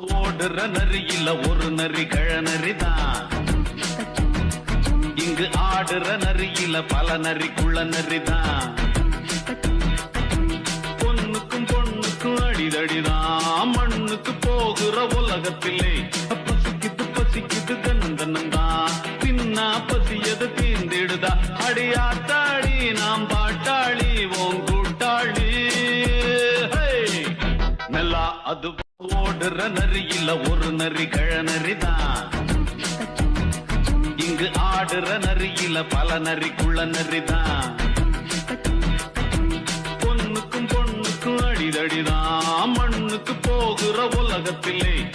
ஓடுற நரி இல்ல ஒரு நரி கழநரிதான். இங்கு ஆடுற நரி இல்ல பல நரி குள்ள நரிதான். பொண்ணுக்கும் பொண்ணுக்கும் அடிதடிதான். மண்ணுக்கு போகிற உலகத்திலே பசிக்குது பசிக்குது தன்னந்தனந்தான். தின்னா பசியது தீர்ந்திடுதா. அடியாத்தாடி நாம் பாட்டாளி ஓன் கூட்டாளி. நல்லா அது ஓடுற நரி இல்ல ஒரு நரி கழநரிதான். இங்கு ஆடுற நரி இல்ல பல நரி குள்ள நரிதான். பொண்ணுக்கும் பொண்ணுக்கும் அடிதடிதான். மண்ணுக்கு போகிற உலகத்திலே